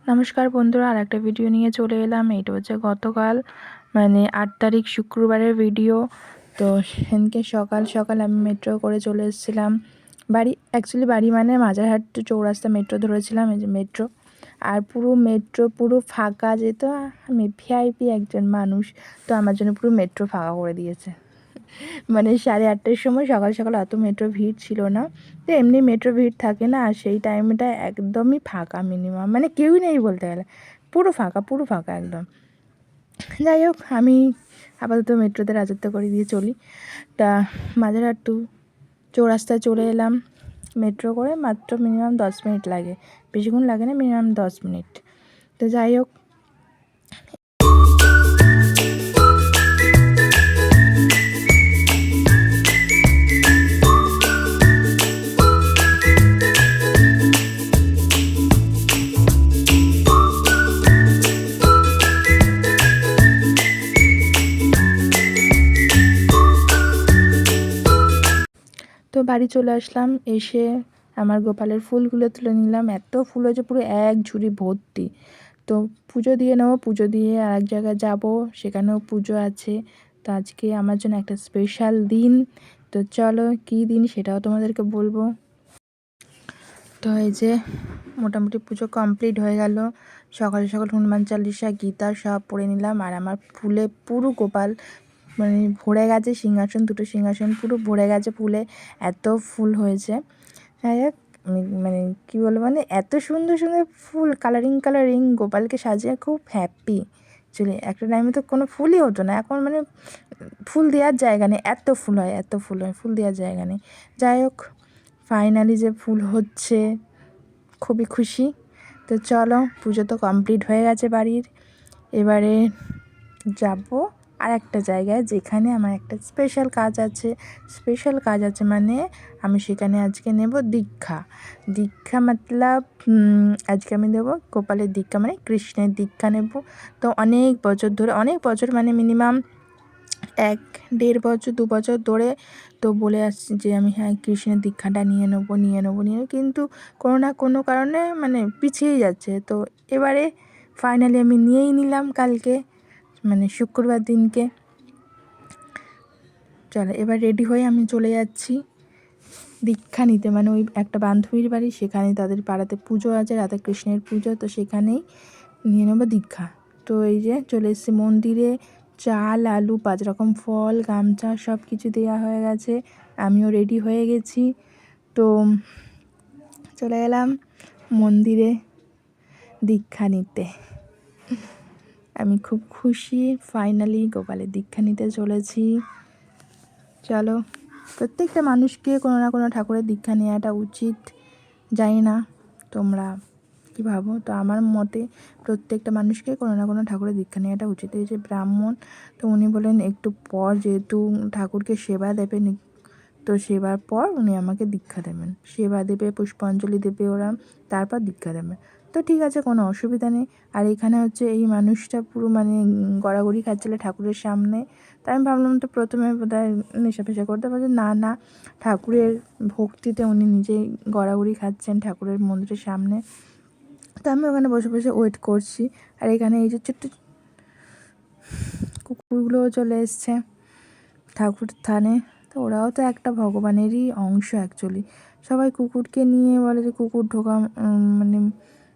নমস্কার বন্ধুরা, আর একটা ভিডিও নিয়ে চলে এলাম। এটা হচ্ছে গতকাল মানে 8 তারিখ শুক্রবারের ভিডিও। তো সেদিনকে সকাল সকাল আমি মেট্রো করে চলে এসেছিলাম বাড়ি। অ্যাকচুয়ালি বাড়ি মানে মাজারহাট টু চৌরাস্তা মেট্রো ধরেছিলাম, এই যে মেট্রো। আর পুরো মেট্রো পুরো ফাঁকা, যেহেতু আমি ভিআইপি একজন মানুষ, তো আমার জন্য পুরো মেট্রো ফাঁকা করে দিয়েছে। মানে 8:30টার সময় সকাল সকাল অত মেট্রো ভিড় ছিল না, তো এমনি মেট্রো ভিড় থাকে না, আর সেই টাইমটা একদমই ফাঁকা, মিনিমাম মানে কেউই নেই বলতে গেলে, পুরো ফাঁকা একদম। যাই হোক, আমি আপাতত মেট্রোতে রাজত্ব করে দিয়ে চলি। তা মাঝেরহাট টু চৌরাস্তায় চলে এলাম মেট্রো করে। মাত্র মিনিমাম 10 মিনিট লাগে, বেশিক্ষণ লাগে না, মিনিমাম 10 মিনিট। তো যাই হোক, তো বাড়ি চলে আসলাম। এসে আমার গোপালের ফুলগুলো তুলে নিলাম। এত ফুল হয়েছে, পুরো এক ঝুড়ি ভর্তি। তো পুজো দিয়ে নেবো, পুজো দিয়ে আর এক জায়গায় যাবো, সেখানেও পুজো আছে। তো আজকে আমার জন্য একটা স্পেশাল দিন। তো চলো কী দিন সেটাও তোমাদেরকে বলবো। তো এই যে মোটামুটি পুজো কমপ্লিট হয়ে গেল। সকাল সকাল হনুমান চালিসা, গীতা সব পড়ে নিলাম। আর আমার ফুলে পুরো গোপাল মানে ভরে গেছে, সিংহাসন, দুটো সিংহাসন পুরো ভরে গেছে ফুলে, এত ফুল হয়েছে। যাই হোক, মানে কী বলবো, মানে এত সুন্দর সুন্দর ফুল, কালারিং গোপালকে সাজিয়ে খুব হ্যাপি। অ্যাকচুয়ালি একটা টাইমে তো কোনো ফুলই হতো না, এখন মানে ফুল দেওয়ার জায়গা নেই, এত ফুল হয়, ফুল দেওয়ার জায়গা নেই। যাই হোক, ফাইনালি যে ফুল হচ্ছে, খুবই খুশি। তো চলো, পুজো তো কমপ্লিট হয়ে গেছে বাড়ির। এবারে যাব আর একটা জায়গায়, যেখানে আমার একটা স্পেশাল কাজ আছে। মানে আমি সেখানে আজকে নেব দীক্ষা মতলব আজকে আমি দেবো গোপালের দীক্ষা, মানে কৃষ্ণের দীক্ষা নেব। তো অনেক বছর মানে মিনিমাম 1-1.5 বছর 2 বছর ধরে তো বলে আসছি যে আমি হ্যাঁ কৃষ্ণের দীক্ষাটা নিয়ে নেবো, কিন্তু কোনো না কোনো কারণে মানে পিছিয়েই যাচ্ছে। তো এবারে ফাইনালি আমি নিয়েই নিলাম কালকে, মানে শুক্রবার দিনকে। চলো এবার রেডি হয়ে আমি চলে যাচ্ছি দীক্ষা নিতে, মানে ওই একটা বান্ধবীর বাড়ি, সেখানে তাদের পাড়াতে পুজো আছে, রাধাকৃষ্ণের পুজো, তো সেখানেই নিয়ে নেবো দীক্ষা। তো এই যে চলে এসেছি মন্দিরে, চাল, আলু, 5 রকম ফল, গামছা সব কিছু দেওয়া হয়ে গেছে। আমিও রেডি হয়ে গেছি। তো চলে গেলাম মন্দিরে দীক্ষা নিতে। আমি খুব খুশি, ফাইনালি গোপালের দীক্ষা নিতে চলেছি। চলো, প্রত্যেকটা মানুষকে কোনো না কোনো ঠাকুরের দীক্ষা নেওয়াটা উচিত। জানি না তোমরা কী ভাবো, তো আমার মতে প্রত্যেকটা মানুষকে কোনো না কোনো ঠাকুরের দীক্ষা নেওয়াটা উচিত। এই যে ব্রাহ্মণ, তো উনি বলেন একটু পর যেহেতু ঠাকুরকে সেবা দেবেন, তো সেবার পর উনি আমাকে দীক্ষা দেবেন, সেবা দেবে, পুষ্পাঞ্জলি দেবে ওরা, তারপর দীক্ষা দেবে। তো ঠিক আছে, কোনো অসুবিধা নেই। আর এখানে হচ্ছে এই মানুষটা পুরো মানে গড়াগড়ি খাচ্ছিল ঠাকুরের সামনে। তাই আমি ভাবলাম তো প্রথমে বোধহয় নেশা ফেশা করতে পারছে, না ঠাকুরের ভক্তিতে উনি নিজেই গড়াগড়ি খাচ্ছেন ঠাকুরের মন্দিরের সামনে। তো আমি ওখানে বসে বসে ওয়েট করছি। আর এখানে এই যে ছোট্ট কুকুরগুলোও চলে এসছে ঠাকুর থানে। তো ওরাও তো একটা ভগবানেরই অংশ অ্যাকচুয়ালি। সবাই কুকুরকে নিয়ে বলে যে কুকুর ঢোকা মানে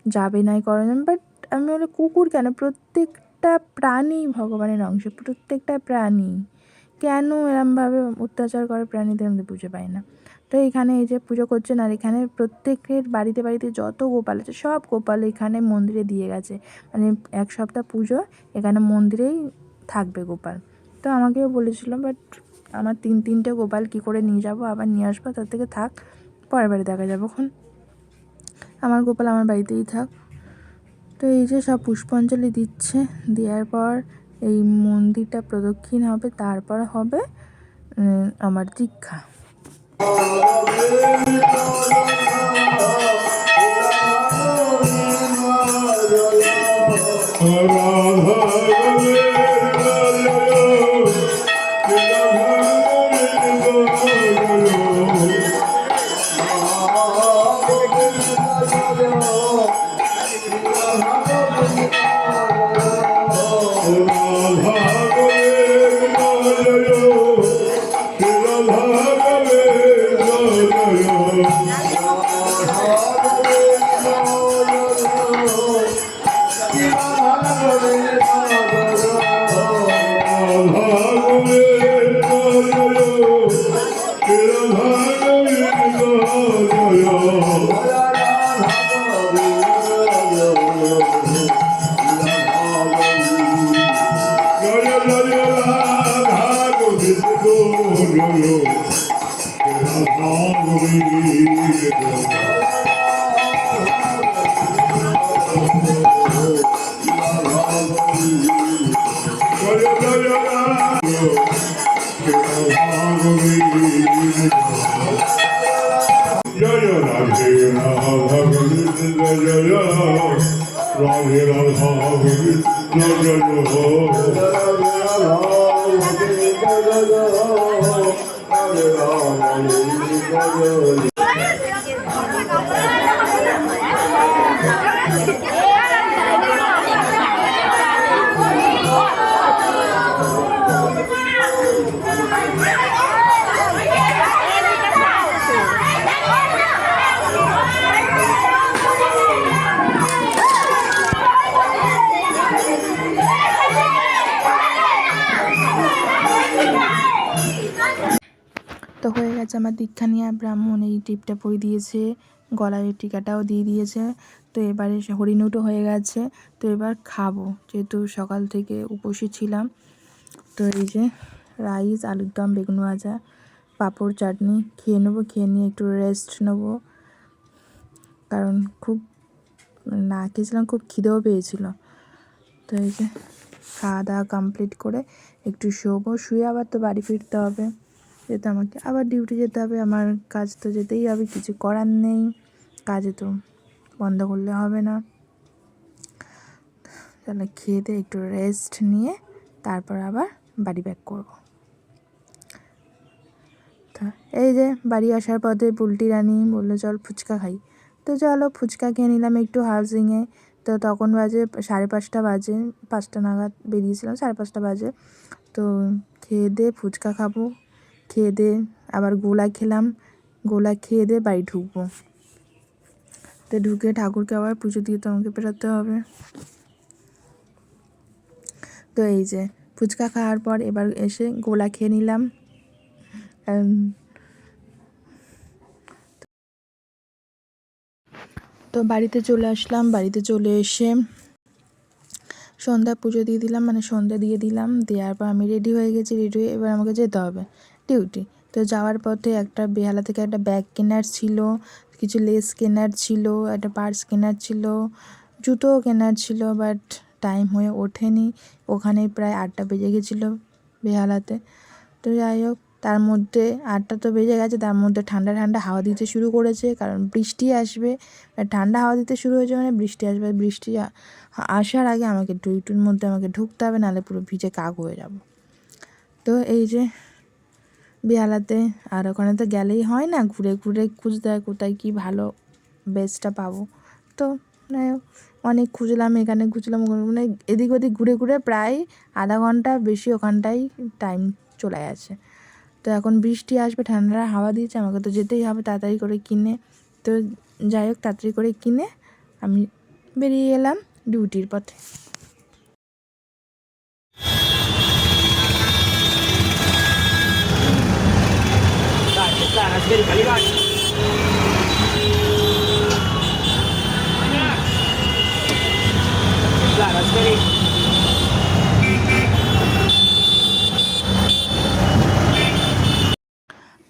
যাবে না, করা যাবে, বাট আমি বলি কুকুর কেন, প্রত্যেকটা প্রাণী ভগবানের অংশ, প্রত্যেকটা প্রাণী কেন এরমভাবে অত্যাচার করে প্রাণীদের, আমি বুঝে পাই না। তো এখানে এই যে পুজো করছেন, আর এখানে প্রত্যেকের বাড়িতে বাড়িতে যত গোপাল আছে সব গোপাল এখানে মন্দিরে দিয়ে গেছে, মানে 1 সপ্তাহ পুজো এখানে মন্দিরেই থাকবে গোপাল। তো আমাকেও বলেছিল, বাট আমার 3-3টে গোপাল কী করে নিয়ে যাব, আবার নিয়ে আসবো, তার থেকে থাক, পরের বাড়ি দেখা যাবে, এখন আমার গোপাল আমার বাড়িতেই থাক। তো এই যে সব পুষ্পাঞ্জলি দিচ্ছে, দেওয়ার পর এই মন্দিরটা প্রদক্ষিণ হবে, তারপর হবে আমার দীক্ষা। তো হয়ে গেছে আমার দীক্ষা নিয়ে। ব্রাহ্মণ এই টিপটা পরিয়ে দিয়েছে, গলায় টিকাটাও দিয়ে দিয়েছে। তো এবারে হরিণুটও হয়ে গেছে। তো এবার খাবো, যেহেতু সকাল থেকে উপোসী ছিলাম। তো এই যে রাইস, আলুর দম, বেগুন ভাজা, পাঁপড়, চাটনি খেয়ে নেবো। খেয়ে নিয়ে একটু রেস্ট নেবো, কারণ খুব না খেয়েছিলাম, খুব খিদেও পেয়েছিল। তো এই যে খাওয়া দাওয়া কমপ্লিট করে একটু শোবো, শুয়ে আবার তো বাড়ি ফিরতে হবে, যেহেতু আমাকে আবার ডিউটি যেতে হবে। আমার কাজ তো যেতেই হবে, কিছু করার নেই, কাজে তো বন্ধ করলে হবে না। তাহলে খেয়ে দিয়ে একটু রেস্ট নিয়ে তারপর আবার বাড়ি ব্যাক করবো। তো এই যে বাড়ি আসার পথে বুলটি রানী বললো চল ফুচকা খাই। তো চলো ফুচকা খেয়ে নিলাম একটু হাউজিংয়ে। তো তখন বাজে 5:30 বাজে, 5টা নাগাদ বেরিয়েছিলাম, 5:30 বাজে। তো খেয়ে দিয়ে ফুচকা খাবো, খেয়ে দিয়ে আবার গোলা খেলাম, গোলা খেয়ে দিয়ে বাড়ি ঢুকবো। তো ঢুকে ঠাকুরকে আবার পুজো দিয়ে তো আমাকে বেরোতে হবে। তো এই যে ফুচকা খাওয়ার পর এবার এসে গোলা খেয়ে নিলাম। তো বাড়িতে চলে আসলাম। বাড়িতে চলে এসে সন্ধ্যা পুজো দিয়ে দিলাম, মানে সন্ধ্যা দিয়ে দিলাম। দেওয়ার পর আমি রেডি হয়ে গেছি। রেডি হয়ে এবার আমাকে যেতে হবে ডিউটি। তো যাওয়ার পথে একটা বেহালা থেকে একটা ব্যাগ কেনার ছিল, কিছু লেস কেনার ছিল, একটা পার্স কেনার ছিল, জুতোও কেনার ছিল, বাট টাইম হয়ে ওঠেনি। ওখানে প্রায় 8টা বেজে গেছিলো বেহালাতে। তো যাই হোক, তার মধ্যে 8টা তো বেজে গেছে, তার মধ্যে ঠান্ডা ঠান্ডা হাওয়া দিতে শুরু করেছে, কারণ বৃষ্টি আসবে। ঠান্ডা হাওয়া দিতে শুরু হয়েছে মানে বৃষ্টি আসবে। বৃষ্টি আসার আগে আমাকে ডিউটির মধ্যে আমাকে ঢুকতে হবে, নাহলে পুরো ভিজে কাক হয়ে যাব। তো এই যে বেহালাতে, আর ওখানে তো গেলেই হয় না, ঘুরে ঘুরে খুঁজতে হয় কোথায় কী ভালো বেস্টটা পাবো। তো অনেক খুঁজলাম, এখানে খুঁজলাম, মানে এদিক ওদিক ঘুরে ঘুরে প্রায় আধা ঘন্টা বেশি ওখানটাই টাইম চলে গেছে। তো এখন বৃষ্টি আসবে, ঠান্ডা হাওয়া দিয়েছে, আমাকে তো যেতেই হবে তাড়াতাড়ি করে কিনে। তো যাই হোক, তাড়াতাড়ি করে কিনে আমি বেরিয়ে এলাম ডিউটির পথে।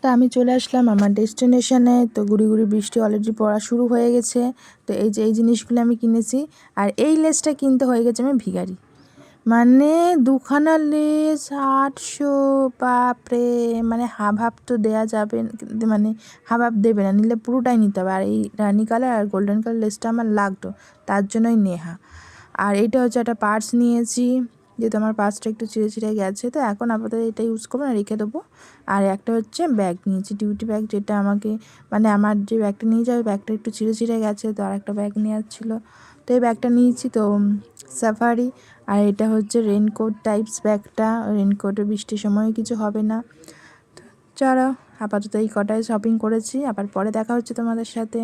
তো আমি চলে আসলাম আমার ডেস্টিনেশনে। তো গুড়ি গুড়ি বৃষ্টি অলরেডি পড়া শুরু হয়ে গেছে। তো এই যে এই জিনিসগুলো আমি কিনেছি, আর এই লেসটা কিনতে হয়ে গেছে আমি ভিখারি, মানে 2খানা লেস 800, বাপরে, মানে হাফ হাফ তো দেওয়া যাবে, মানে হাফ হাফ দেবে না, নিলে পুরোটাই নিতে হবে। আর এই রানি কালার আর গোল্ডেন কালার লেসটা আমার লাগতো, তার জন্যই নেহা। আর এইটা হচ্ছে একটা পার্স নিয়েছি, যেহেতু আমার পার্সটা একটু ছিঁড়ে ছিঁড়ে গেছে, তো এখন আপাতত এটা ইউজ করবো না, রেখে দেবো। আর একটা হচ্ছে ব্যাগ নিয়েছি, ডিউটি ব্যাগ, যেটা আমাকে, মানে আমার যে ব্যাগটা নিয়ে যাবে ব্যাগটা একটু ছিঁড়ে ছিঁড়ে গেছে, তো আর একটা ব্যাগ নেওয়ার ছিল, তো এই ব্যাগটা নিয়েছি। তো সাফারি। আর এটা হচ্ছে রেনকোট টাইপস ব্যাগটা, রেনকোটে বৃষ্টির সময় কিছু হবে না। চলো আপাতত এই কটায় শপিং করেছি, আবার পরে দেখা হচ্ছে তোমাদের সাথে।